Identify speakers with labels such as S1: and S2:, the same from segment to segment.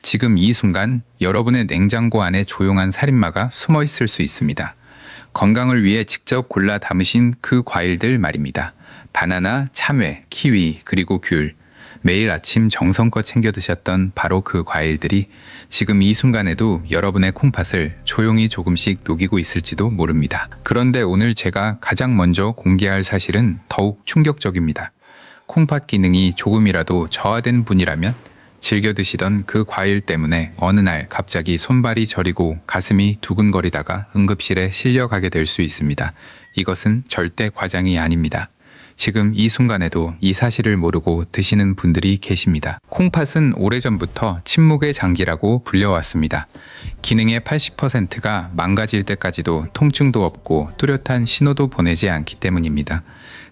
S1: 지금 이 순간 여러분의 냉장고 안에 조용한 살인마가 숨어 있을 수 있습니다. 건강을 위해 직접 골라 담으신 그 과일들 말입니다. 바나나, 참외, 키위, 그리고 귤. 매일 아침 정성껏 챙겨 드셨던 바로 그 과일들이 지금 이 순간에도 여러분의 콩팥을 조용히 조금씩 녹이고 있을지도 모릅니다. 그런데 오늘 제가 가장 먼저 공개할 사실은 더욱 충격적입니다. 콩팥 기능이 조금이라도 저하된 분이라면 즐겨 드시던 그 과일 때문에 어느 날 갑자기 손발이 저리고 가슴이 두근거리다가 응급실에 실려가게 될 수 있습니다. 이것은 절대 과장이 아닙니다. 지금 이 순간에도 이 사실을 모르고 드시는 분들이 계십니다. 콩팥은 오래전부터 침묵의 장기라고 불려왔습니다. 기능의 80%가 망가질 때까지도 통증도 없고 뚜렷한 신호도 보내지 않기 때문입니다.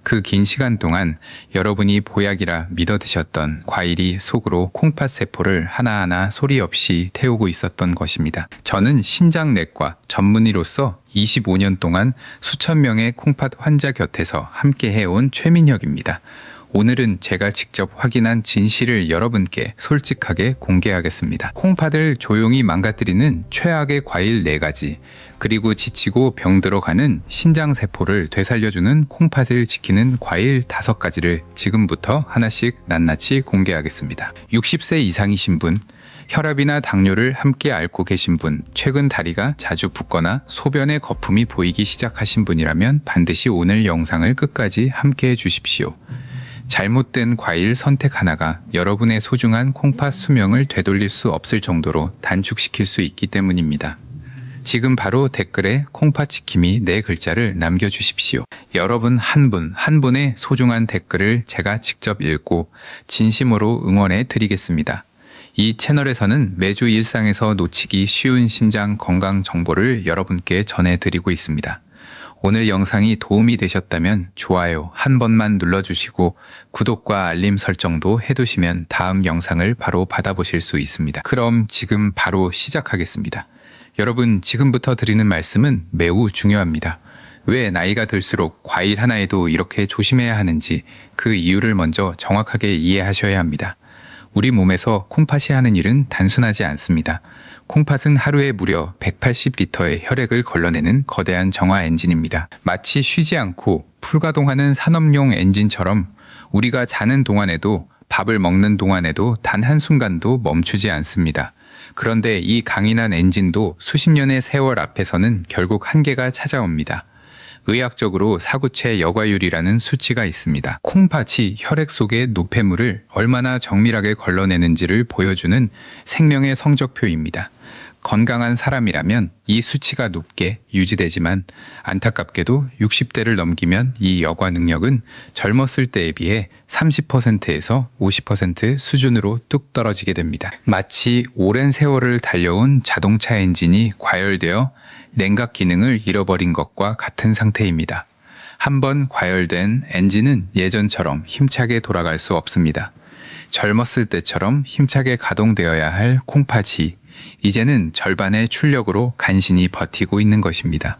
S1: 그 긴 시간 동안 여러분이 보약이라 믿어 드셨던 과일이 속으로 콩팥 세포를 하나하나 소리 없이 태우고 있었던 것입니다. 저는 신장내과 전문의로서 25년 동안 수천 명의 콩팥 환자 곁에서 함께 해온 최민혁입니다. 오늘은 제가 직접 확인한 진실을 여러분께 솔직하게 공개하겠습니다. 콩팥을 조용히 망가뜨리는 최악의 과일 4가지, 그리고 지치고 병들어가는 신장세포를 되살려주는 콩팥을 지키는 과일 5가지를 지금부터 하나씩 낱낱이 공개하겠습니다. 60세 이상이신 분, 혈압이나 당뇨를 함께 앓고 계신 분, 최근 다리가 자주 붓거나 소변에 거품이 보이기 시작하신 분이라면 반드시 오늘 영상을 끝까지 함께 해주십시오. 잘못된 과일 선택 하나가 여러분의 소중한 콩팥 수명을 되돌릴 수 없을 정도로 단축시킬 수 있기 때문입니다. 지금 바로 댓글에 콩팥 지킴이 4글자를 남겨주십시오. 여러분 한 분 한 분의 소중한 댓글을 제가 직접 읽고 진심으로 응원해 드리겠습니다. 이 채널에서는 매주 일상에서 놓치기 쉬운 신장 건강 정보를 여러분께 전해드리고 있습니다. 오늘 영상이 도움이 되셨다면 좋아요 한 번만 눌러주시고 구독과 알림 설정도 해두시면 다음 영상을 바로 받아보실 수 있습니다. 그럼 지금 바로 시작하겠습니다. 여러분, 지금부터 드리는 말씀은 매우 중요합니다. 왜 나이가 들수록 과일 하나에도 이렇게 조심해야 하는지 그 이유를 먼저 정확하게 이해하셔야 합니다. 우리 몸에서 콩팥이 하는 일은 단순하지 않습니다. 콩팥은 하루에 무려 180리터의 혈액을 걸러내는 거대한 정화 엔진입니다. 마치 쉬지 않고 풀가동하는 산업용 엔진처럼 우리가 자는 동안에도 밥을 먹는 동안에도 단 한순간도 멈추지 않습니다. 그런데 이 강인한 엔진도 수십 년의 세월 앞에서는 결국 한계가 찾아옵니다. 의학적으로 사구체 여과율이라는 수치가 있습니다. 콩팥이 혈액 속의 노폐물을 얼마나 정밀하게 걸러내는지를 보여주는 생명의 성적표입니다. 건강한 사람이라면 이 수치가 높게 유지되지만 안타깝게도 60대를 넘기면 이 여과 능력은 젊었을 때에 비해 30%에서 50% 수준으로 뚝 떨어지게 됩니다. 마치 오랜 세월을 달려온 자동차 엔진이 과열되어 냉각 기능을 잃어버린 것과 같은 상태입니다. 한번 과열된 엔진은 예전처럼 힘차게 돌아갈 수 없습니다. 젊었을 때처럼 힘차게 가동되어야 할 콩팥이 이제는 절반의 출력으로 간신히 버티고 있는 것입니다.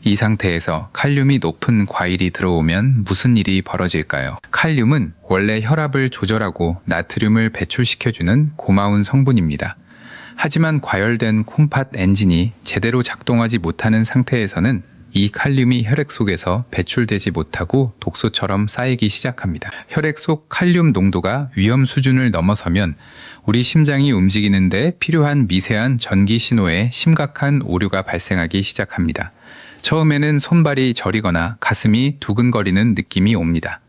S1: 이 상태에서 칼륨이 높은 과일이 들어오면 무슨 일이 벌어질까요? 칼륨은 원래 혈압을 조절하고 나트륨을 배출시켜주는 고마운 성분입니다. 하지만 과열된 콩팥 엔진이 제대로 작동하지 못하는 상태에서는 이 칼륨이 혈액 속에서 배출되지 못하고 독소처럼 쌓이기 시작합니다. 혈액 속 칼륨 농도가 위험 수준을 넘어서면 우리 심장이 움직이는데 필요한 미세한 전기 신호에 심각한 오류가 발생하기 시작합니다. 처음에는 손발이 저리거나 가슴이 두근거리는 느낌이 옵니다.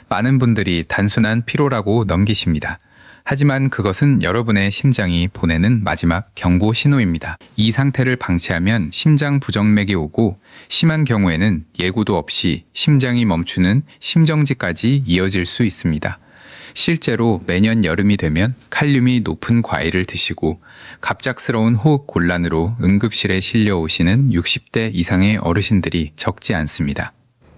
S1: 많은 분들이 단순한 피로라고 넘기십니다. 하지만 그것은 여러분의 심장이 보내는 마지막 경고 신호입니다. 이 상태를 방치하면 심장 부정맥이 오고 심한 경우에는 예고도 없이 심장이 멈추는 심정지까지 이어질 수 있습니다. 실제로 매년 여름이 되면 칼륨이 높은 과일을 드시고 갑작스러운 호흡 곤란으로 응급실에 실려오시는 60대 이상의 어르신들이 적지 않습니다.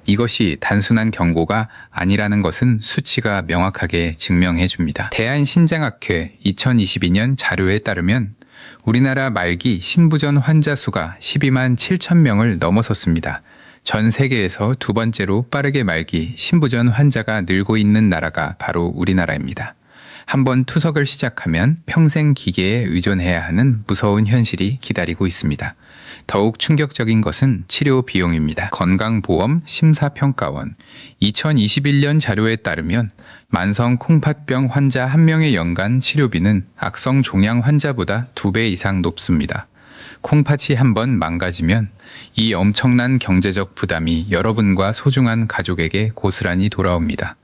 S1: 이것이 단순한 경고가 아니라는 것은 수치가 명확하게 증명해 줍니다. 대한신장학회 2022년 자료에 따르면 우리나라 말기 신부전 환자 수가 12만 7천 명을 넘어섰습니다. 전 세계에서 두 번째로 빠르게 말기 신부전 환자가 늘고 있는 나라가 바로 우리나라입니다. 한번 투석을 시작하면 평생 기계에 의존해야 하는 무서운 현실이 기다리고 있습니다. 더욱 충격적인 것은 치료 비용입니다. 건강보험 심사평가원 2021년 자료에 따르면 만성 콩팥병 환자 1명의 연간 치료비는 악성 종양 환자보다 2배 이상 높습니다. 콩팥이 한번 망가지면 이 엄청난 경제적 부담이 여러분과 소중한 가족에게 고스란히 돌아옵니다.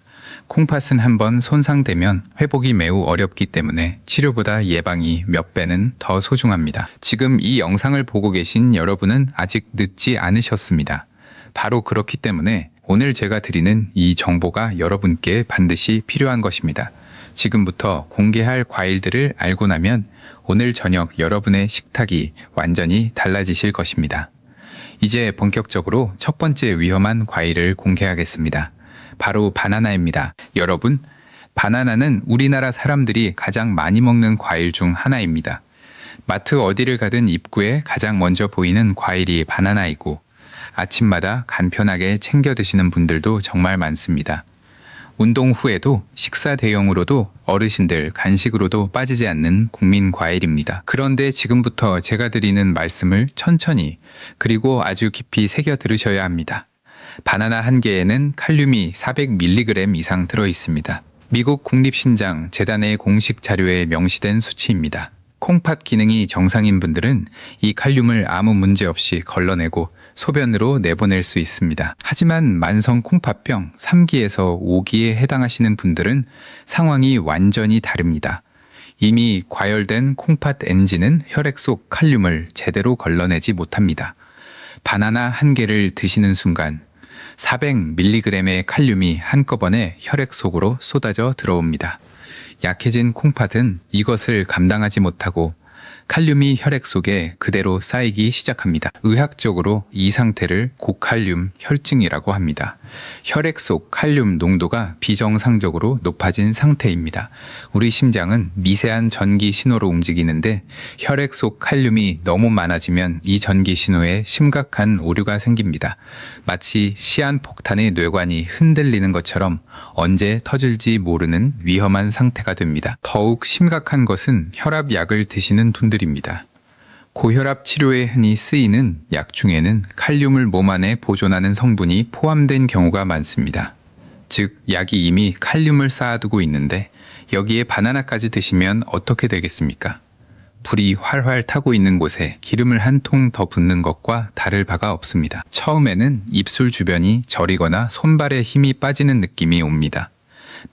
S1: 콩팥은 한번 손상되면 회복이 매우 어렵기 때문에 치료보다 예방이 몇 배는 더 소중합니다. 지금 이 영상을 보고 계신 여러분은 아직 늦지 않으셨습니다. 바로 그렇기 때문에 오늘 제가 드리는 이 정보가 여러분께 반드시 필요한 것입니다. 지금부터 공개할 과일들을 알고 나면 오늘 저녁 여러분의 식탁이 완전히 달라지실 것입니다. 이제 본격적으로 첫 번째 위험한 과일을 공개하겠습니다. 바로 바나나입니다. 여러분, 바나나는 우리나라 사람들이 가장 많이 먹는 과일 중 하나입니다. 마트 어디를 가든 입구에 가장 먼저 보이는 과일이 바나나이고 아침마다 간편하게 챙겨 드시는 분들도 정말 많습니다. 운동 후에도 식사 대용으로도 어르신들 간식으로도 빠지지 않는 국민 과일입니다. 그런데 지금부터 제가 드리는 말씀을 천천히 그리고 아주 깊이 새겨 들으셔야 합니다. 바나나 한 개에는 칼륨이 400mg 이상 들어 있습니다. 미국 국립신장재단의 공식 자료에 명시된 수치입니다. 콩팥 기능이 정상인 분들은 이 칼륨을 아무 문제 없이 걸러내고 소변으로 내보낼 수 있습니다. 하지만 만성 콩팥병 3기에서 5기에 해당하시는 분들은 상황이 완전히 다릅니다. 이미 과열된 콩팥 엔진은 혈액 속 칼륨을 제대로 걸러내지 못합니다. 바나나 한 개를 드시는 순간 400mg의 칼륨이 한꺼번에 혈액 속으로 쏟아져 들어옵니다. 약해진 콩팥은 이것을 감당하지 못하고 칼륨이 혈액 속에 그대로 쌓이기 시작합니다. 의학적으로 이 상태를 고칼륨 혈증이라고 합니다. 혈액 속 칼륨 농도가 비정상적으로 높아진 상태입니다. 우리 심장은 미세한 전기 신호로 움직이는데 혈액 속 칼륨이 너무 많아지면 이 전기 신호에 심각한 오류가 생깁니다. 마치 시한폭탄의 뇌관이 흔들리는 것처럼 언제 터질지 모르는 위험한 상태가 됩니다. 더욱 심각한 것은 혈압약을 드시는 분들입니다. 고혈압 치료에 흔히 쓰이는 약 중에는 칼륨을 몸 안에 보존하는 성분이 포함된 경우가 많습니다. 즉, 약이 이미 칼륨을 쌓아두고 있는데 여기에 바나나까지 드시면 어떻게 되겠습니까? 불이 활활 타고 있는 곳에 기름을 한 통 더 붓는 것과 다를 바가 없습니다. 처음에는 입술 주변이 저리거나 손발에 힘이 빠지는 느낌이 옵니다.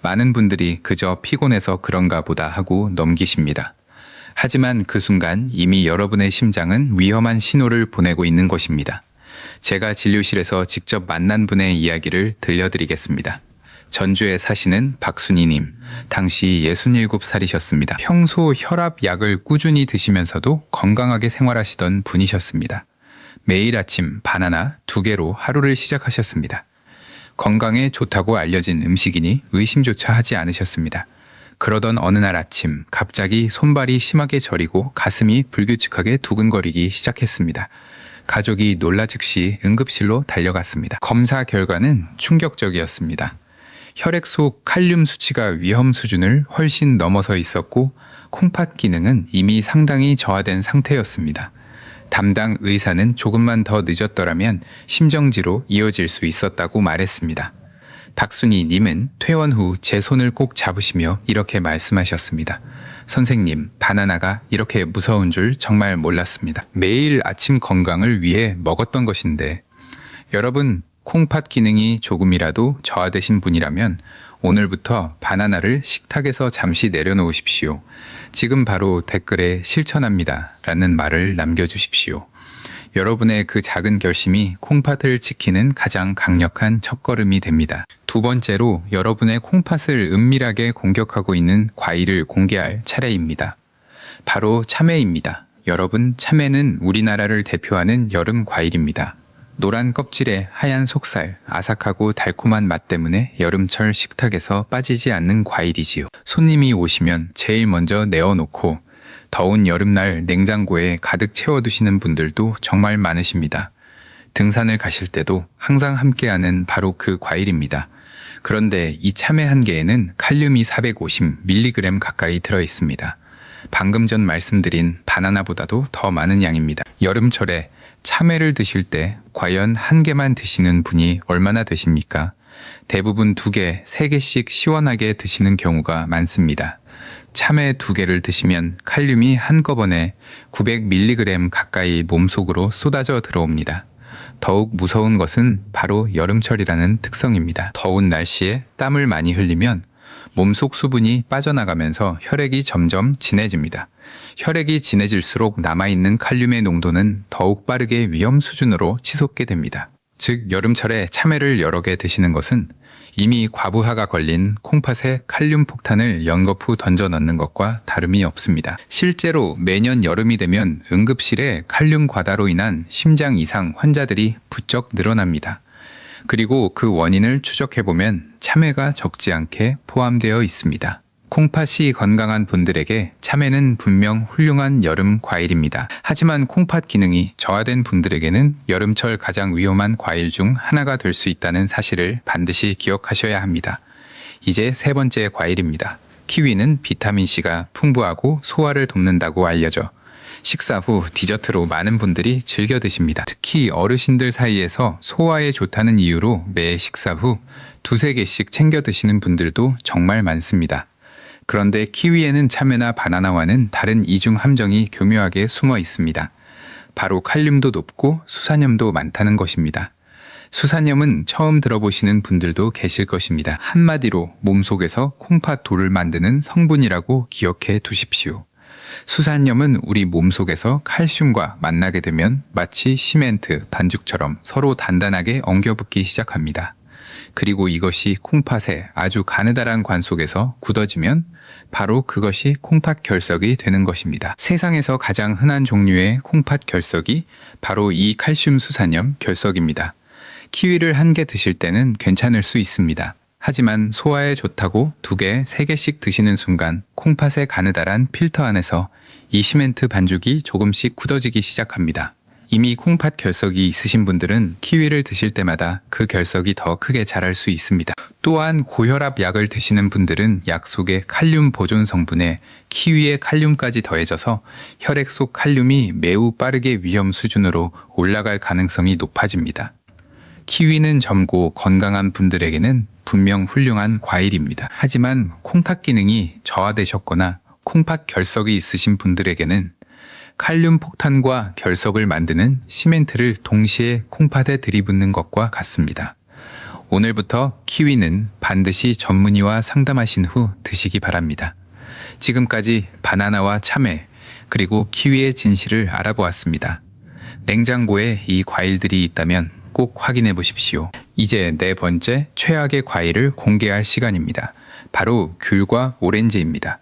S1: 많은 분들이 그저 피곤해서 그런가 보다 하고 넘기십니다. 하지만 그 순간 이미 여러분의 심장은 위험한 신호를 보내고 있는 것입니다. 제가 진료실에서 직접 만난 분의 이야기를 들려드리겠습니다. 전주에 사시는 박순희님, 당시 67살이셨습니다. 평소 혈압약을 꾸준히 드시면서도 건강하게 생활하시던 분이셨습니다. 매일 아침 바나나 2개로 하루를 시작하셨습니다. 건강에 좋다고 알려진 음식이니 의심조차 하지 않으셨습니다. 그러던 어느 날 아침 갑자기 손발이 심하게 저리고 가슴이 불규칙하게 두근거리기 시작했습니다. 가족이 놀라 즉시 응급실로 달려갔습니다. 검사 결과는 충격적이었습니다. 혈액 속 칼륨 수치가 위험 수준을 훨씬 넘어서 있었고 콩팥 기능은 이미 상당히 저하된 상태였습니다. 담당 의사는 조금만 더 늦었더라면 심정지로 이어질 수 있었다고 말했습니다. 박순희 님은 퇴원 후 제 손을 꼭 잡으시며 이렇게 말씀하셨습니다. 선생님, 바나나가 이렇게 무서운 줄 정말 몰랐습니다. 매일 아침 건강을 위해 먹었던 것인데 여러분, 콩팥 기능이 조금이라도 저하되신 분이라면 오늘부터 바나나를 식탁에서 잠시 내려놓으십시오. 지금 바로 댓글에 실천합니다 라는 말을 남겨주십시오. 여러분의 그 작은 결심이 콩팥을 지키는 가장 강력한 첫걸음이 됩니다. 두 번째로 여러분의 콩팥을 은밀하게 공격하고 있는 과일을 공개할 차례입니다. 바로 참외입니다. 여러분, 참외는 우리나라를 대표하는 여름 과일입니다. 노란 껍질에 하얀 속살, 아삭하고 달콤한 맛 때문에 여름철 식탁에서 빠지지 않는 과일이지요. 손님이 오시면 제일 먼저 내어놓고 더운 여름날 냉장고에 가득 채워두시는 분들도 정말 많으십니다. 등산을 가실 때도 항상 함께하는 바로 그 과일입니다. 그런데 이 참외 한 개에는 칼륨이 450mg 가까이 들어 있습니다. 방금 전 말씀드린 바나나보다도 더 많은 양입니다. 여름철에 참외를 드실 때 과연 한 개만 드시는 분이 얼마나 되십니까? 대부분 2개, 3개씩 시원하게 드시는 경우가 많습니다. 참외 2개를 드시면 칼륨이 한꺼번에 900mg 가까이 몸속으로 쏟아져 들어옵니다. 더욱 무서운 것은 바로 여름철이라는 특성입니다. 더운 날씨에 땀을 많이 흘리면 몸속 수분이 빠져나가면서 혈액이 점점 진해집니다. 혈액이 진해질수록 남아있는 칼륨의 농도는 더욱 빠르게 위험 수준으로 치솟게 됩니다. 즉, 여름철에 참외를 여러 개 드시는 것은 이미 과부하가 걸린 콩팥에 칼륨 폭탄을 연거푸 던져 넣는 것과 다름이 없습니다. 실제로 매년 여름이 되면 응급실에 칼륨 과다로 인한 심장 이상 환자들이 부쩍 늘어납니다. 그리고 그 원인을 추적해보면 참외가 적지 않게 포함되어 있습니다. 콩팥이 건강한 분들에게 참외는 분명 훌륭한 여름 과일입니다. 하지만 콩팥 기능이 저하된 분들에게는 여름철 가장 위험한 과일 중 하나가 될 수 있다는 사실을 반드시 기억하셔야 합니다. 이제 3번째 과일입니다. 키위는 비타민C가 풍부하고 소화를 돕는다고 알려져 식사 후 디저트로 많은 분들이 즐겨 드십니다. 특히 어르신들 사이에서 소화에 좋다는 이유로 매 식사 후 2-3개씩 챙겨 드시는 분들도 정말 많습니다. 그런데 키위에는 참외나 바나나와는 다른 이중 함정이 교묘하게 숨어 있습니다. 바로 칼륨도 높고 수산염도 많다는 것입니다. 수산염은 처음 들어보시는 분들도 계실 것입니다. 한마디로 몸속에서 콩팥 돌을 만드는 성분이라고 기억해 두십시오. 수산염은 우리 몸속에서 칼슘과 만나게 되면 마치 시멘트, 반죽처럼 서로 단단하게 엉겨붙기 시작합니다. 그리고 이것이 콩팥의 아주 가느다란 관 속에서 굳어지면 바로 그것이 콩팥 결석이 되는 것입니다. 세상에서 가장 흔한 종류의 콩팥 결석이 바로 이 칼슘 수산염 결석입니다. 키위를 1개 드실 때는 괜찮을 수 있습니다. 하지만 소화에 좋다고 2개, 3개씩 드시는 순간 콩팥의 가느다란 필터 안에서 이 시멘트 반죽이 조금씩 굳어지기 시작합니다. 이미 콩팥 결석이 있으신 분들은 키위를 드실 때마다 그 결석이 더 크게 자랄 수 있습니다. 또한 고혈압 약을 드시는 분들은 약 속의 칼륨 보존 성분에 키위의 칼륨까지 더해져서 혈액 속 칼륨이 매우 빠르게 위험 수준으로 올라갈 가능성이 높아집니다. 키위는 젊고 건강한 분들에게는 분명 훌륭한 과일입니다. 하지만 콩팥 기능이 저하되셨거나 콩팥 결석이 있으신 분들에게는 칼륨 폭탄과 결석을 만드는 시멘트를 동시에 콩팥에 들이붓는 것과 같습니다. 오늘부터 키위는 반드시 전문의와 상담하신 후 드시기 바랍니다. 지금까지 바나나와 참외, 그리고 키위의 진실을 알아보았습니다. 냉장고에 이 과일들이 있다면 꼭 확인해 보십시오. 이제 4번째 최악의 과일을 공개할 시간입니다. 바로 귤과 오렌지입니다.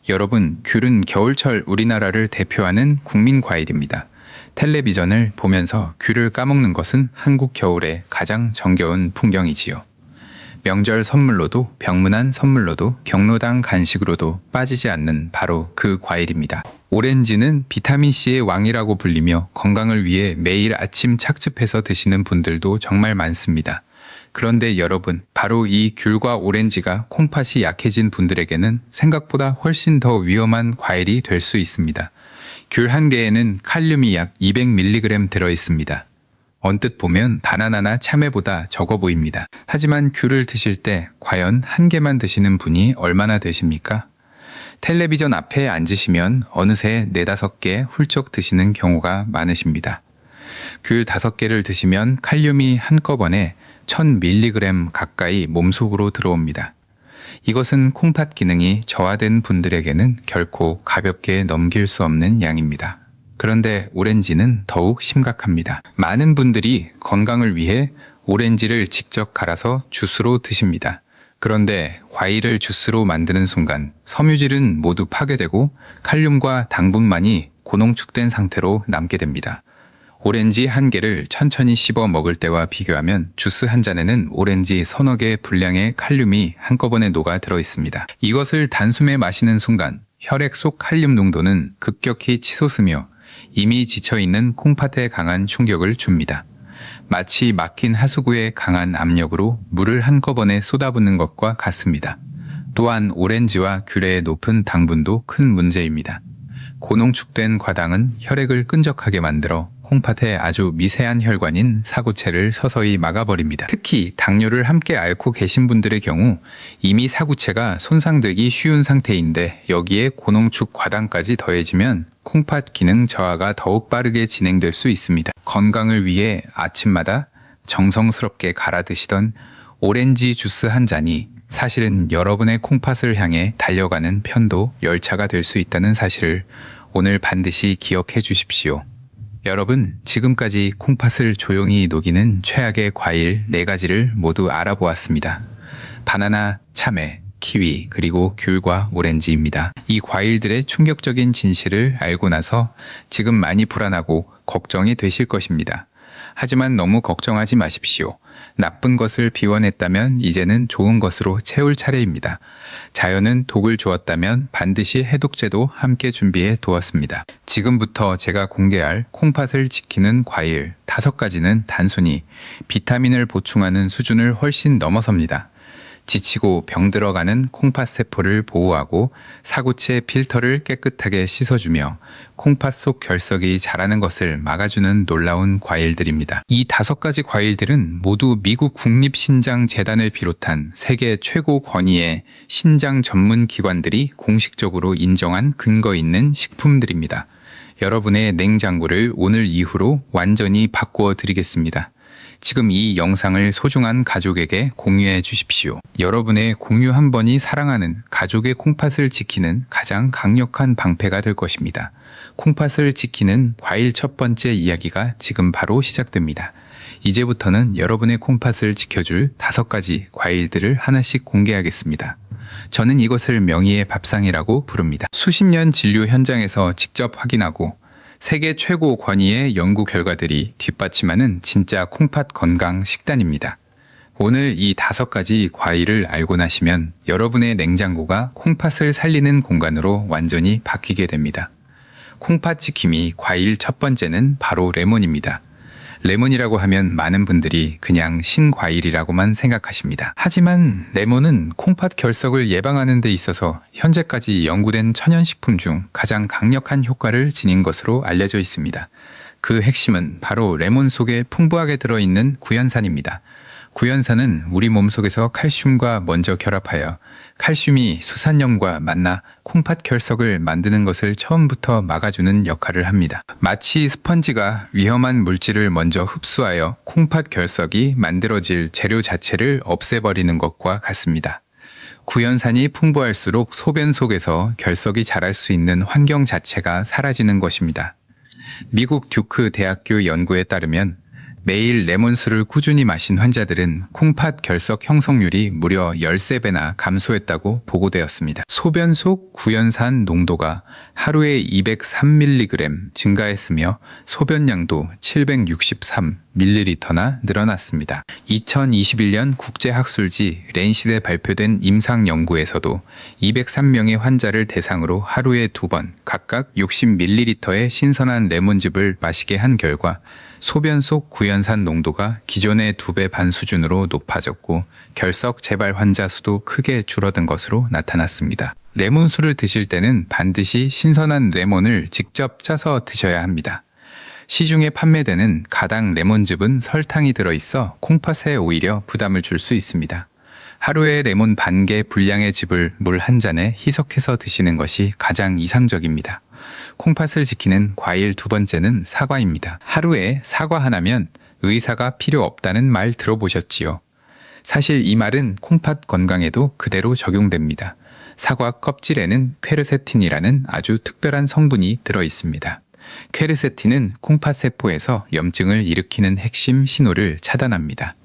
S1: 여러분, 귤은 겨울철 우리나라를 대표하는 국민 과일입니다. 텔레비전을 보면서 귤을 까먹는 것은 한국 겨울의 가장 정겨운 풍경이지요. 명절 선물로도 병문안 선물로도 경로당 간식으로도 빠지지 않는 바로 그 과일입니다. 오렌지는 비타민C의 왕이라고 불리며 건강을 위해 매일 아침 착즙해서 드시는 분들도 정말 많습니다. 그런데 여러분, 바로 이 귤과 오렌지가 콩팥이 약해진 분들에게는 생각보다 훨씬 더 위험한 과일이 될 수 있습니다. 귤 1개에는 칼륨이 약 200mg 들어있습니다. 언뜻 보면 바나나나 참외보다 적어 보입니다. 하지만 귤을 드실 때 과연 1개만 드시는 분이 얼마나 되십니까? 텔레비전 앞에 앉으시면 어느새 4-5개 훌쩍 드시는 경우가 많으십니다. 귤 5개를 드시면 칼륨이 한꺼번에 1000mg 가까이 몸속으로 들어옵니다. 이것은 콩팥 기능이 저하된 분들에게는 결코 가볍게 넘길 수 없는 양입니다. 그런데 오렌지는 더욱 심각합니다. 많은 분들이 건강을 위해 오렌지를 직접 갈아서 주스로 드십니다. 그런데 과일을 주스로 만드는 순간 섬유질은 모두 파괴되고 칼륨과 당분만이 고농축된 상태로 남게 됩니다. 오렌지 1개를 천천히 씹어 먹을 때와 비교하면 주스 1잔에는 오렌지 서너 개 분량의 칼륨이 한꺼번에 녹아 들어 있습니다. 이것을 단숨에 마시는 순간 혈액 속 칼륨 농도는 급격히 치솟으며 이미 지쳐있는 콩팥에 강한 충격을 줍니다. 마치 막힌 하수구에 강한 압력으로 물을 한꺼번에 쏟아붓는 것과 같습니다. 또한 오렌지와 귤의 높은 당분도 큰 문제입니다. 고농축된 과당은 혈액을 끈적하게 만들어 콩팥의 아주 미세한 혈관인 사구체를 서서히 막아버립니다. 특히 당뇨를 함께 앓고 계신 분들의 경우 이미 사구체가 손상되기 쉬운 상태인데 여기에 고농축 과당까지 더해지면 콩팥 기능 저하가 더욱 빠르게 진행될 수 있습니다. 건강을 위해 아침마다 정성스럽게 갈아 드시던 오렌지 주스 한 잔이 사실은 여러분의 콩팥을 향해 달려가는 편도 열차가 될 수 있다는 사실을 오늘 반드시 기억해 주십시오. 여러분, 지금까지 콩팥을 조용히 녹이는 최악의 과일 4가지를 모두 알아보았습니다. 바나나, 참외, 키위, 그리고 귤과 오렌지입니다. 이 과일들의 충격적인 진실을 알고 나서 지금 많이 불안하고 걱정이 되실 것입니다. 하지만 너무 걱정하지 마십시오. 나쁜 것을 비워냈다면 이제는 좋은 것으로 채울 차례입니다. 자연은 독을 주었다면 반드시 해독제도 함께 준비해 두었습니다. 지금부터 제가 공개할 콩팥을 지키는 과일 5가지는 단순히 비타민을 보충하는 수준을 훨씬 넘어섭니다. 지치고 병들어가는 콩팥 세포를 보호하고 사구체 필터를 깨끗하게 씻어주며 콩팥 속 결석이 자라는 것을 막아주는 놀라운 과일들입니다. 이 5가지 과일들은 모두 미국 국립신장재단을 비롯한 세계 최고 권위의 신장 전문 기관들이 공식적으로 인정한 근거 있는 식품들입니다. 여러분의 냉장고를 오늘 이후로 완전히 바꾸어 드리겠습니다. 지금 이 영상을 소중한 가족에게 공유해 주십시오. 여러분의 공유 한 번이 사랑하는 가족의 콩팥을 지키는 가장 강력한 방패가 될 것입니다. 콩팥을 지키는 과일 첫 번째 이야기가 지금 바로 시작됩니다. 이제부터는 여러분의 콩팥을 지켜줄 5가지 과일들을 하나씩 공개하겠습니다. 저는 이것을 명의의 밥상이라고 부릅니다. 수십 년 진료 현장에서 직접 확인하고 세계 최고 권위의 연구 결과들이 뒷받침하는 진짜 콩팥 건강 식단입니다. 오늘 이 5가지 과일을 알고 나시면 여러분의 냉장고가 콩팥을 살리는 공간으로 완전히 바뀌게 됩니다. 콩팥 지킴이 과일 첫 번째는 바로 레몬입니다. 레몬이라고 하면 많은 분들이 그냥 신과일이라고만 생각하십니다. 하지만 레몬은 콩팥 결석을 예방하는 데 있어서 현재까지 연구된 천연식품 중 가장 강력한 효과를 지닌 것으로 알려져 있습니다. 그 핵심은 바로 레몬 속에 풍부하게 들어있는 구연산입니다. 구연산은 우리 몸속에서 칼슘과 먼저 결합하여 칼슘이 수산염과 만나 콩팥 결석을 만드는 것을 처음부터 막아주는 역할을 합니다. 마치 스펀지가 위험한 물질을 먼저 흡수하여 콩팥 결석이 만들어질 재료 자체를 없애버리는 것과 같습니다. 구연산이 풍부할수록 소변 속에서 결석이 자랄 수 있는 환경 자체가 사라지는 것입니다. 미국 듀크 대학교 연구에 따르면 매일 레몬수를 꾸준히 마신 환자들은 콩팥 결석 형성률이 무려 13배나 감소했다고 보고되었습니다. 소변 속 구연산 농도가 하루에 203mg 증가했으며 소변량도 763ml나 늘어났습니다. 2021년 국제학술지 랜싯에 발표된 임상 연구에서도 203명의 환자를 대상으로 하루에 2번 각각 60ml의 신선한 레몬즙을 마시게 한 결과 소변 속 구연산 농도가 기존의 2배 반 수준으로 높아졌고 결석 재발 환자 수도 크게 줄어든 것으로 나타났습니다. 레몬수를 드실 때는 반드시 신선한 레몬을 직접 짜서 드셔야 합니다. 시중에 판매되는 가당 레몬즙은 설탕이 들어있어 콩팥에 오히려 부담을 줄 수 있습니다. 하루에 레몬 반 개 분량의 즙을 물 한 잔에 희석해서 드시는 것이 가장 이상적입니다. 콩팥을 지키는 과일 2번째는 사과입니다. 하루에 사과 하나면 의사가 필요 없다는 말 들어보셨지요? 사실 이 말은 콩팥 건강에도 그대로 적용됩니다. 사과 껍질에는 퀘르세틴이라는 아주 특별한 성분이 들어 있습니다. 퀘르세틴은 콩팥 세포에서 염증을 일으키는 핵심 신호를 차단합니다.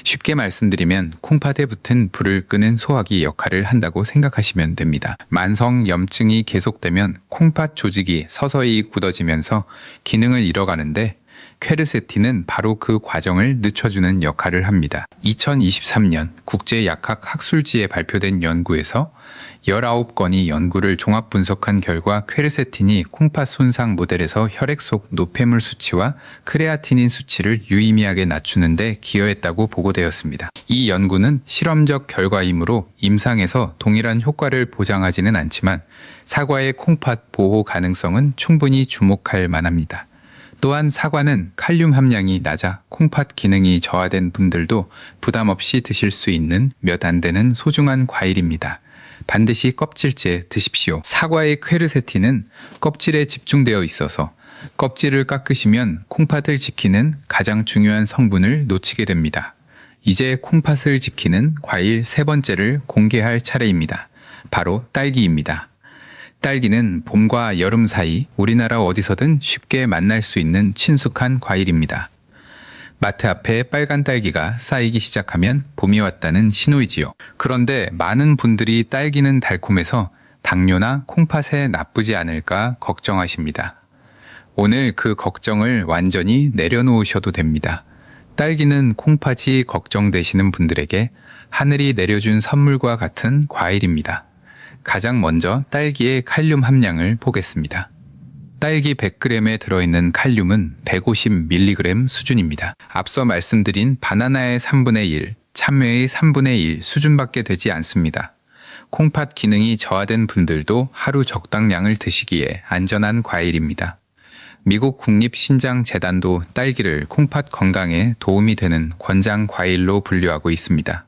S1: 쉽게 말씀드리면 콩팥에 붙은 불을 끄는 소화기 역할을 한다고 생각하시면 됩니다. 만성 염증이 계속되면 콩팥 조직이 서서히 굳어지면서 기능을 잃어가는데 퀘르세틴은 바로 그 과정을 늦춰주는 역할을 합니다. 2023년 국제약학 학술지에 발표된 연구에서 19건의 연구를 종합 분석한 결과 퀘르세틴이 콩팥 손상 모델에서 혈액 속 노폐물 수치와 크레아티닌 수치를 유의미하게 낮추는 데 기여했다고 보고되었습니다. 이 연구는 실험적 결과이므로 임상에서 동일한 효과를 보장하지는 않지만 사과의 콩팥 보호 가능성은 충분히 주목할 만합니다. 또한 사과는 칼륨 함량이 낮아 콩팥 기능이 저하된 분들도 부담 없이 드실 수 있는 몇 안 되는 소중한 과일입니다. 반드시 껍질째 드십시오. 사과의 퀘르세틴은 껍질에 집중되어 있어서 껍질을 깎으시면 콩팥을 지키는 가장 중요한 성분을 놓치게 됩니다. 이제 콩팥을 지키는 과일 세 번째를 공개할 차례입니다. 바로 딸기입니다. 딸기는 봄과 여름 사이 우리나라 어디서든 쉽게 만날 수 있는 친숙한 과일입니다. 마트 앞에 빨간 딸기가 쌓이기 시작하면 봄이 왔다는 신호이지요. 그런데 많은 분들이 딸기는 달콤해서 당뇨나 콩팥에 나쁘지 않을까 걱정하십니다. 오늘 그 걱정을 완전히 내려놓으셔도 됩니다. 딸기는 콩팥이 걱정되시는 분들에게 하늘이 내려준 선물과 같은 과일입니다. 가장 먼저 딸기의 칼륨 함량을 보겠습니다. 딸기 100g에 들어있는 칼륨은 150mg 수준입니다. 앞서 말씀드린 바나나의 3분의 1, 참외의 3분의 1 수준밖에 되지 않습니다. 콩팥 기능이 저하된 분들도 하루 적당량을 드시기에 안전한 과일입니다. 미국 국립신장재단도 딸기를 콩팥 건강에 도움이 되는 권장 과일로 분류하고 있습니다.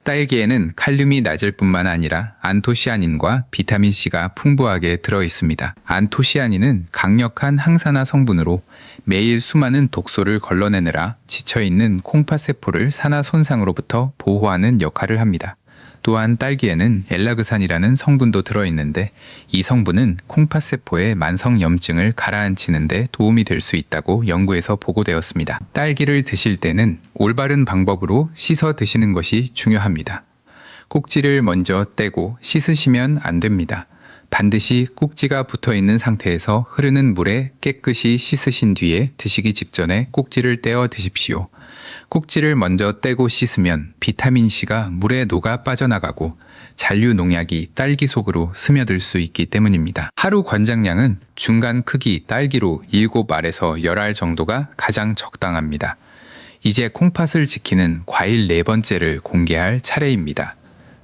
S1: 딸기에는 칼륨이 낮을 뿐만 아니라 안토시아닌과 비타민C가 풍부하게 들어있습니다. 안토시아닌은 강력한 항산화 성분으로 매일 수많은 독소를 걸러내느라 지쳐있는 콩팥세포를 산화 손상으로부터 보호하는 역할을 합니다. 또한 딸기에는 엘라그산이라는 성분도 들어있는데 이 성분은 콩팥세포의 만성염증을 가라앉히는 데 도움이 될 수 있다고 연구에서 보고되었습니다. 딸기를 드실 때는 올바른 방법으로 씻어 드시는 것이 중요합니다. 꼭지를 먼저 떼고 씻으시면 안 됩니다. 반드시 꼭지가 붙어있는 상태에서 흐르는 물에 깨끗이 씻으신 뒤에 드시기 직전에 꼭지를 떼어 드십시오. 꼭지를 먼저 떼고 씻으면 비타민C가 물에 녹아 빠져나가고 잔류 농약이 딸기 속으로 스며들 수 있기 때문입니다. 하루 권장량은 중간 크기 딸기로 7알에서 10알 정도가 가장 적당합니다. 이제 콩팥을 지키는 과일 네 번째를 공개할 차례입니다.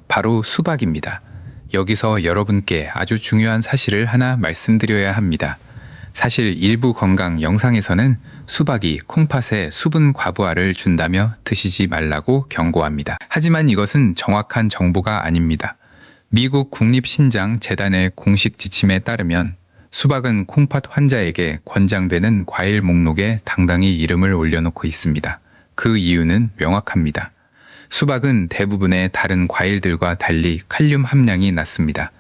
S1: 바로 수박입니다. 여기서 여러분께 아주 중요한 사실을 하나 말씀드려야 합니다. 사실 일부 건강 영상에서는 수박이 콩팥에 수분 과부하를 준다며 드시지 말라고 경고합니다. 하지만 이것은 정확한 정보가 아닙니다. 미국 국립신장재단의 공식 지침에 따르면 수박은 콩팥 환자에게 권장되는 과일 목록에 당당히 이름을 올려놓고 있습니다. 그 이유는 명확합니다. 수박은 대부분의 다른 과일들과 달리 칼륨 함량이 낮습니다.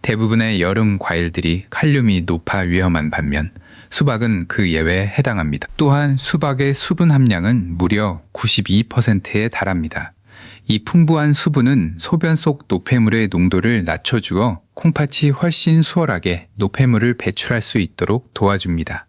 S1: 대부분의 여름 과일들이 칼륨이 높아 위험한 반면 수박은 그 예외에 해당합니다. 또한 수박의 수분 함량은 무려 92%에 달합니다. 이 풍부한 수분은 소변 속 노폐물의 농도를 낮춰주어 콩팥이 훨씬 수월하게 노폐물을 배출할 수 있도록 도와줍니다.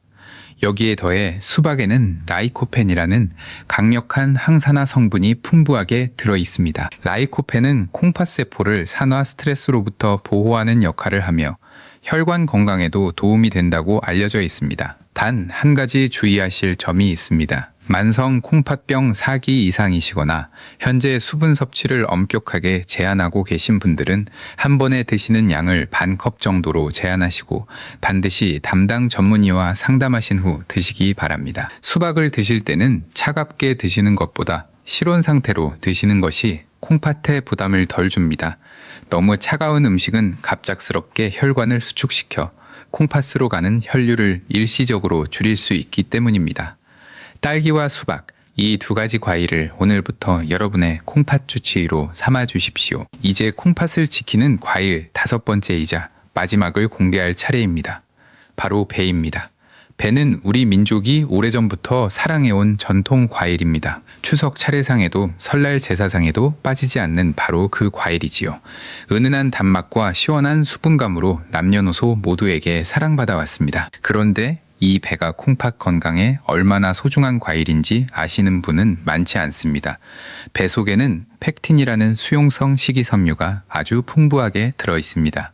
S1: 여기에 더해 수박에는 라이코펜이라는 강력한 항산화 성분이 풍부하게 들어있습니다. 라이코펜은 콩팥세포를 산화 스트레스로부터 보호하는 역할을 하며 혈관 건강에도 도움이 된다고 알려져 있습니다. 단 한 가지 주의하실 점이 있습니다. 만성 콩팥병 4기 이상이시거나 현재 수분 섭취를 엄격하게 제한하고 계신 분들은 한 번에 드시는 양을 반 컵 정도로 제한하시고 반드시 담당 전문의와 상담하신 후 드시기 바랍니다. 수박을 드실 때는 차갑게 드시는 것보다 실온 상태로 드시는 것이 콩팥에 부담을 덜 줍니다. 너무 차가운 음식은 갑작스럽게 혈관을 수축시켜 콩팥으로 가는 혈류를 일시적으로 줄일 수 있기 때문입니다. 딸기와 수박, 이 두 가지 과일을 오늘부터 여러분의 콩팥 주치의로 삼아 주십시오. 이제 콩팥을 지키는 과일 다섯 번째이자 마지막을 공개할 차례입니다. 바로 배입니다. 배는 우리 민족이 오래전부터 사랑해온 전통 과일입니다. 추석 차례상에도 설날 제사상에도 빠지지 않는 바로 그 과일이지요. 은은한 단맛과 시원한 수분감으로 남녀노소 모두에게 사랑받아왔습니다. 그런데 이 배가 콩팥 건강에 얼마나 소중한 과일인지 아시는 분은 많지 않습니다. 배 속에는 팩틴이라는 수용성 식이섬유가 아주 풍부하게 들어 있습니다.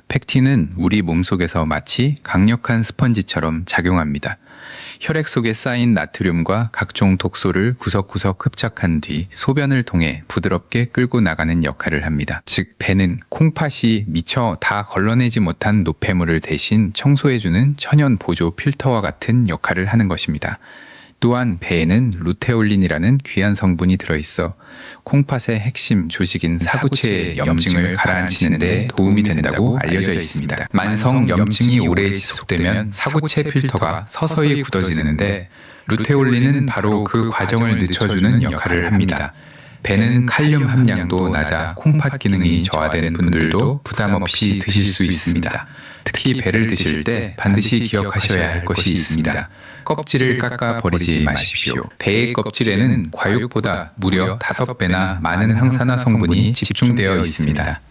S1: 팩틴은 우리 몸속에서 마치 강력한 스펀지처럼 작용합니다. 혈액 속에 쌓인 나트륨과 각종 독소를 구석구석 흡착한 뒤 소변을 통해 부드럽게 끌고 나가는 역할을 합니다. 즉, 배는 콩팥이 미처 다 걸러내지 못한 노폐물을 대신 청소해주는 천연 보조 필터와 같은 역할을 하는 것입니다. 또한 배에는 루테올린이라는 귀한 성분이 들어있어 콩팥의 핵심 조직인 사구체의 염증을 가라앉히는 데 도움이 된다고 알려져 있습니다. 만성 염증이 오래 지속되면 사구체 필터가 서서히 굳어지는데 루테올린은 바로 그 과정을 늦춰주는 역할을 합니다. 배는 칼륨 함량도 낮아 콩팥 기능이 저하된 분들도 부담 없이 드실 수 있습니다. 특히 배를 드실 때 반드시 기억하셔야 할 것이 있습니다. 껍질을 깎아 버리지 마십시오. 배의 껍질에는 과육보다 무려 5배나 많은 항산화 성분이 집중되어 있습니다.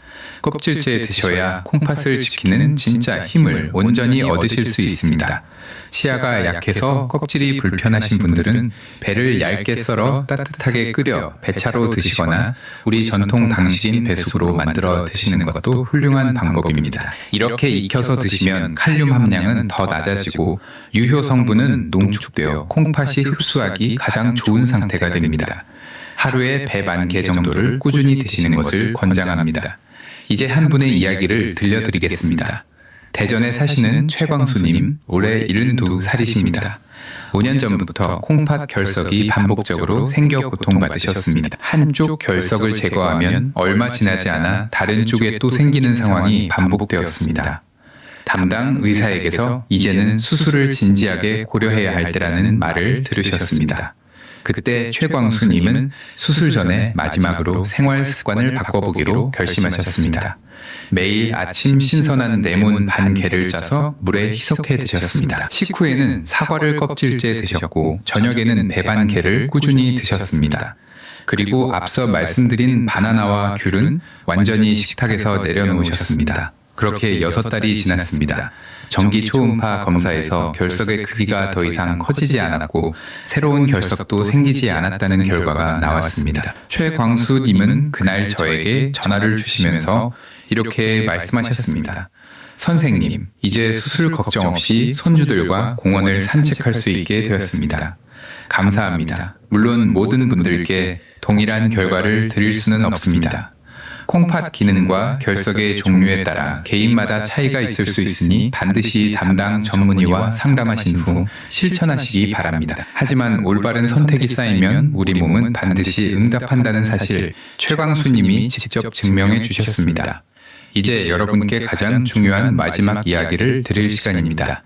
S1: 껍질째 드셔야 콩팥을 지키는 진짜 힘을 온전히 얻으실 수 있습니다. 치아가 약해서 껍질이 불편하신 분들은 배를 얇게 썰어 따뜻하게 끓여 배차로 드시거나 우리 전통 방식인 배숙으로 만들어 드시는 것도 훌륭한 방법입니다. 이렇게 익혀서 드시면 칼륨 함량은 더 낮아지고 유효 성분은 농축되어 콩팥이 흡수하기 가장 좋은 상태가 됩니다. 하루에 배 반 개 정도를 꾸준히 드시는 것을 권장합니다. 이제 한 분의 이야기를 들려드리겠습니다. 대전에 사시는 최광수님, 올해 72살이십니다. 5년 전부터 콩팥 결석이 반복적으로 생겨 고통받으셨습니다. 한쪽 결석을 제거하면 얼마 지나지 않아 다른 쪽에 또 생기는 상황이 반복되었습니다. 담당 의사에게서 이제는 수술을 진지하게 고려해야 할 때라는 말을 들으셨습니다. 그때 최광수님은 수술 전에 마지막으로 생활 습관을 바꿔보기로 결심하셨습니다. 매일 아침 신선한 레몬 반 개를 짜서 물에 희석해 드셨습니다. 식후에는 사과를 껍질째 드셨고 저녁에는 배 반 개를 꾸준히 드셨습니다. 그리고 앞서 말씀드린 바나나와 귤은 완전히 식탁에서 내려놓으셨습니다. 그렇게 6달이 지났습니다. 정기 초음파 검사에서 결석의 크기가 더 이상 커지지 않았고 새로운 결석도 생기지 않았다는 결과가 나왔습니다. 최광수님은 그날 저에게 전화를 주시면서 이렇게 말씀하셨습니다. 선생님, 이제 수술 걱정 없이 손주들과 공원을 산책할 수 있게 되었습니다. 감사합니다. 물론 모든 분들께 동일한 결과를 드릴 수는 없습니다. 콩팥 기능과 결석의 종류에 따라 개인마다 차이가 있을 수 있으니 반드시 담당 전문의와 상담하신 후 실천하시기 바랍니다. 하지만 올바른 선택이 쌓이면 우리 몸은 반드시 응답한다는 사실 최광수님이 직접 증명해 주셨습니다. 이제 여러분께 가장 중요한 마지막 이야기를 드릴 시간입니다.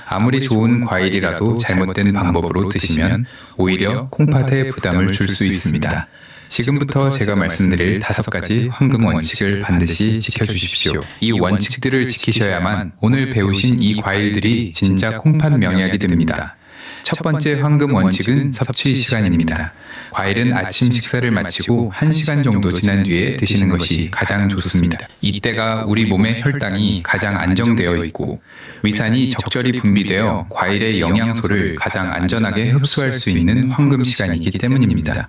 S1: 아무리 좋은 과일이라도 잘못된 방법으로 드시면 오히려 콩팥에 부담을 줄 수 있습니다. 지금부터 제가 말씀드릴 5가지 황금 원칙을 반드시 지켜주십시오. 이 원칙들을 지키셔야만 오늘 배우신 이 과일들이 진짜 콩팥 명약이 됩니다. 첫 번째 황금 원칙은 섭취 시간입니다. 과일은 아침 식사를 마치고 1시간 정도 지난 뒤에 드시는 것이 가장 좋습니다. 이때가 우리 몸의 혈당이 가장 안정되어 있고 위산이 적절히 분비되어 과일의 영양소를 가장 안전하게 흡수할 수 있는 황금 시간이기 때문입니다.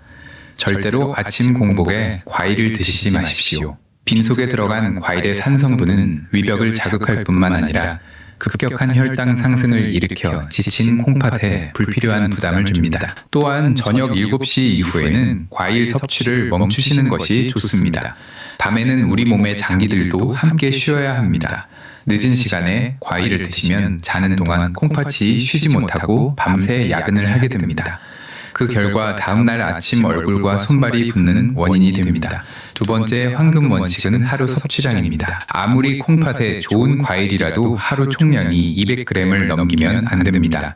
S1: 절대로 아침 공복에 과일을 드시지 마십시오. 빈속에 들어간 과일의 산성분은 위벽을 자극할 뿐만 아니라 급격한 혈당 상승을 일으켜 지친 콩팥에 불필요한 부담을 줍니다. 또한 저녁 7시 이후에는 과일 섭취를 멈추시는 것이 좋습니다. 밤에는 우리 몸의 장기들도 함께 쉬어야 합니다. 늦은 시간에 과일을 드시면 자는 동안 콩팥이 쉬지 못하고 밤새 야근을 하게 됩니다. 그 결과 다음날 아침 얼굴과 손발이 붓는 원인이 됩니다. 두 번째 황금 원칙은 하루 섭취량입니다. 아무리 콩팥에 좋은 과일이라도 하루 총량이 200g을 넘기면 안 됩니다.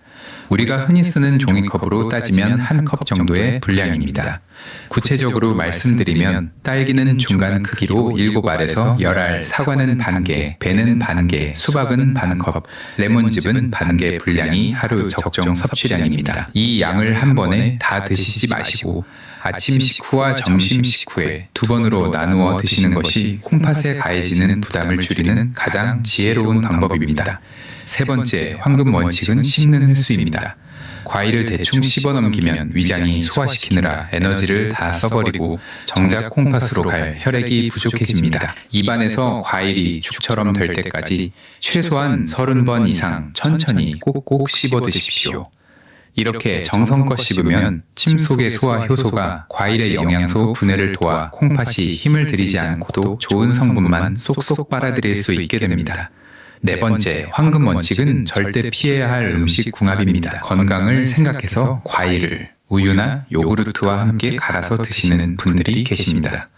S1: 우리가 흔히 쓰는 종이컵으로 따지면 한 컵 정도의 분량입니다. 구체적으로 말씀드리면 딸기는 중간 크기로 7알에서 10알, 사과는 반개, 배는 반개, 수박은 반컵, 레몬즙은 반개 분량이 하루 적정 섭취량입니다. 이 양을 한 번에 다 드시지 마시고 아침 식후와 점심 식후에 2번으로 나누어 드시는 것이 콩팥에 가해지는 부담을 줄이는 가장 지혜로운 방법입니다. 세 번째, 황금 원칙은 씹는 횟수입니다. 과일을 대충 씹어 넘기면 위장이 소화시키느라 에너지를 다 써버리고 정작 콩팥으로 갈 혈액이 부족해집니다. 입안에서 과일이 죽처럼 될 때까지 최소한 30번 이상 천천히 꼭꼭 씹어 드십시오. 이렇게 정성껏 씹으면 침 속의 소화 효소가 과일의 영양소 분해를 도와 콩팥이 힘을 들이지 않고도 좋은 성분만 쏙쏙 빨아들일 수 있게 됩니다. 네 번째, 황금 원칙은 절대 피해야 할 음식 궁합입니다. 건강을 생각해서 과일을 우유나 요구르트와 함께 갈아서 드시는 분들이 계십니다.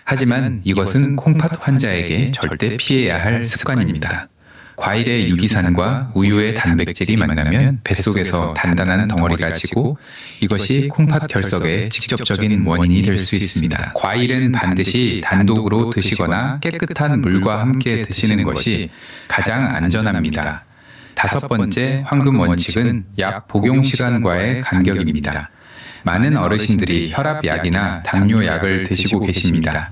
S1: 하지만 이것은 콩팥 환자에게 절대 피해야 할 습관입니다. 과일의 유기산과 우유의 단백질이 만나면 뱃속에서 단단한 덩어리가 지고 이것이 콩팥 결석의 직접적인 원인이 될 수 있습니다. 과일은 반드시 단독으로 드시거나 깨끗한 물과 함께 드시는 것이 가장 안전합니다. 다섯 번째, 황금 원칙은 약 복용 시간과의 간격입니다. 많은 어르신들이 혈압약이나 당뇨약을 드시고 계십니다.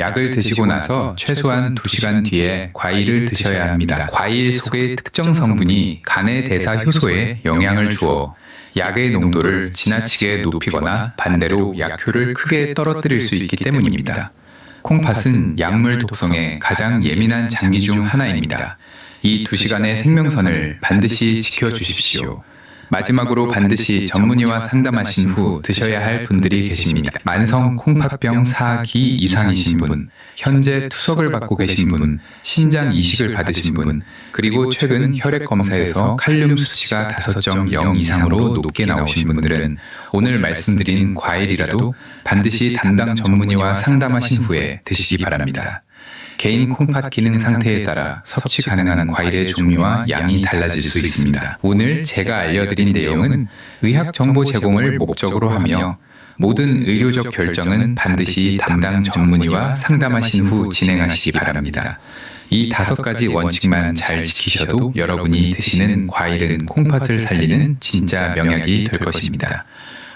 S1: 약을 드시고 나서 최소한 2시간 뒤에 과일을 드셔야 합니다. 과일 속의 특정 성분이 간의 대사 효소에 영향을 주어 약의 농도를 지나치게 높이거나 반대로 약효를 크게 떨어뜨릴 수 있기 때문입니다. 콩팥은 약물 독성에 가장 예민한 장기 중 하나입니다. 이 2시간의 생명선을 반드시 지켜주십시오. 마지막으로 반드시 전문의와 상담하신 후 드셔야 할 분들이 계십니다. 만성 콩팥병 4기 이상이신 분, 현재 투석을 받고 계신 분, 신장 이식을 받으신 분, 그리고 최근 혈액 검사에서 칼륨 수치가 5.0 이상으로 높게 나오신 분들은 오늘 말씀드린 과일이라도 반드시 담당 전문의와 상담하신 후에 드시기 바랍니다. 개인 콩팥 기능 상태에 따라 섭취 가능한 과일의 종류와 양이 달라질 수 있습니다. 오늘 제가 알려드린 내용은 의학 정보 제공을 목적으로 하며 모든 의료적 결정은 반드시 담당 전문의와 상담하신 후 진행하시기 바랍니다. 이 5가지 원칙만 잘 지키셔도 여러분이 드시는 과일은 콩팥을 살리는 진짜 명약이 될 것입니다.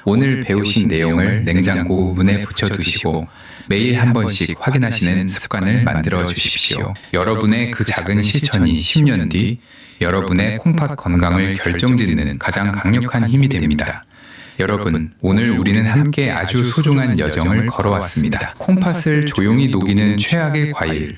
S1: 오늘 배우신 내용을 냉장고 문에 붙여두시고 매일 한 번씩 확인하시는 습관을 만들어 주십시오. 여러분의 그 작은 실천이 10년 뒤 여러분의 콩팥 건강을 결정짓는 가장 강력한 힘이 됩니다. 여러분, 오늘 우리는 함께 아주 소중한 여정을 걸어왔습니다. 콩팥을 조용히 녹이는 최악의 과일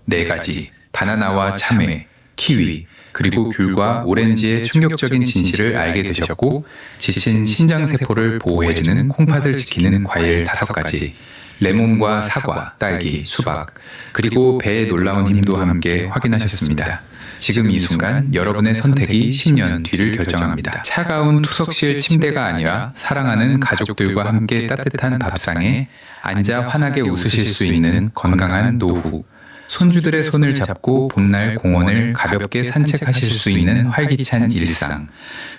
S1: 4가지, 바나나와 참외, 키위, 그리고 귤과 오렌지의 충격적인 진실을 알게 되셨고 지친 신장세포를 보호해주는 콩팥을 지키는 과일 5가지, 레몬과 사과, 딸기, 수박, 그리고 배의 놀라운 힘도 함께 확인하셨습니다. 지금 이 순간 여러분의 선택이 10년 뒤를 결정합니다. 차가운 투석실 침대가 아니라 사랑하는 가족들과 함께 따뜻한 밥상에 앉아 환하게 웃으실 수 있는 건강한 노후, 손주들의 손을 잡고 봄날 공원을 가볍게 산책하실 수 있는 활기찬 일상.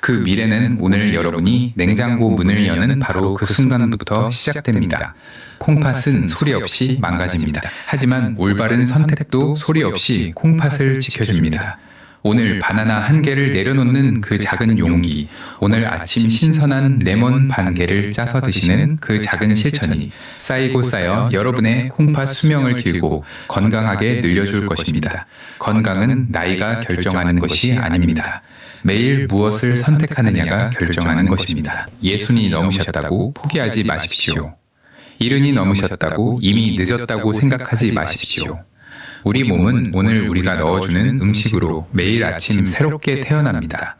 S1: 그 미래는 오늘 여러분이 냉장고 문을 여는 바로 그 순간부터 시작됩니다. 콩팥은 소리 없이 망가집니다. 하지만 올바른 선택도 소리 없이 콩팥을 지켜줍니다. 오늘 바나나 1개를 내려놓는 그 작은 용기, 오늘 아침 신선한 레몬 반 개를 짜서 드시는 그 작은 실천이 쌓이고 쌓여 여러분의 콩팥 수명을 길고 건강하게 늘려줄 것입니다. 건강은 나이가 결정하는 것이 아닙니다. 매일 무엇을 선택하느냐가 결정하는 것입니다. 60이 넘으셨다고 포기하지 마십시오. 70이 넘으셨다고 이미 늦었다고 생각하지 마십시오. 우리 몸은 오늘 우리가 넣어주는 음식으로 매일 아침 새롭게 태어납니다.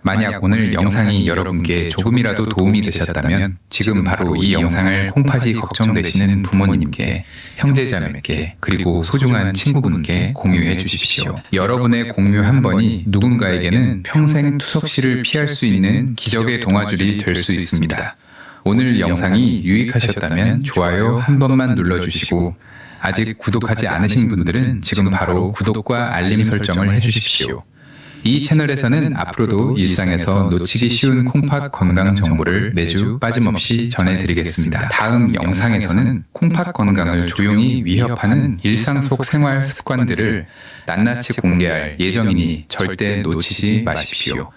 S1: 만약 오늘 영상이 여러분께 조금이라도 도움이 되셨다면 지금 바로 이 영상을 콩팥이 걱정되시는 부모님께, 형제자매께, 그리고 소중한 친구분께 공유해 주십시오. 여러분의 공유 한 번이 누군가에게는 평생 투석실을 피할 수 있는 기적의 동아줄이 될 수 있습니다. 오늘 영상이 유익하셨다면 좋아요 한 번만 눌러주시고 아직 구독하지 않으신 분들은 지금 바로 구독과 알림 설정을 해주십시오. 이 채널에서는 앞으로도 일상에서 놓치기 쉬운 콩팥 건강 정보를 매주 빠짐없이 전해드리겠습니다. 다음 영상에서는 콩팥 건강을 조용히 위협하는 일상 속 생활 습관들을 낱낱이 공개할 예정이니 절대 놓치지 마십시오.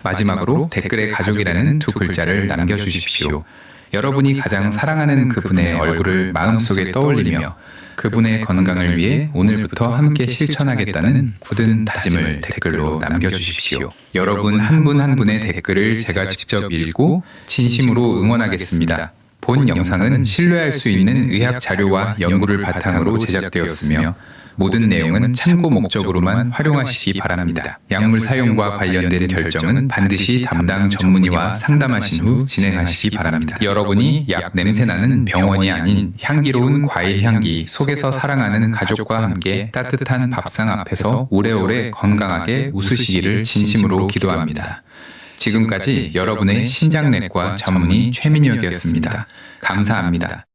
S1: 마지막으로 댓글에 가족이라는 2글자를 남겨주십시오. 여러분이 가장 사랑하는 그분의 얼굴을 마음속에 떠올리며 그분의 건강을 위해 오늘부터 함께 실천하겠다는 굳은 다짐을 댓글로 남겨주십시오. 여러분 한 분 한 분의 댓글을 제가 직접 읽고 진심으로 응원하겠습니다. 본 영상은 신뢰할 수 있는 의학 자료와 연구를 바탕으로 제작되었으며 모든 내용은 참고 목적으로만 활용하시기 바랍니다. 약물 사용과 관련된 결정은 반드시 담당 전문의와 상담하신 후 진행하시기 바랍니다. 여러분이 약 냄새나는 병원이 아닌 향기로운 과일 향기 속에서 사랑하는 가족과 함께 따뜻한 밥상 앞에서 오래오래 건강하게 웃으시기를 진심으로 기도합니다. 지금까지 여러분의 신장내과 전문의 최민혁이었습니다. 감사합니다.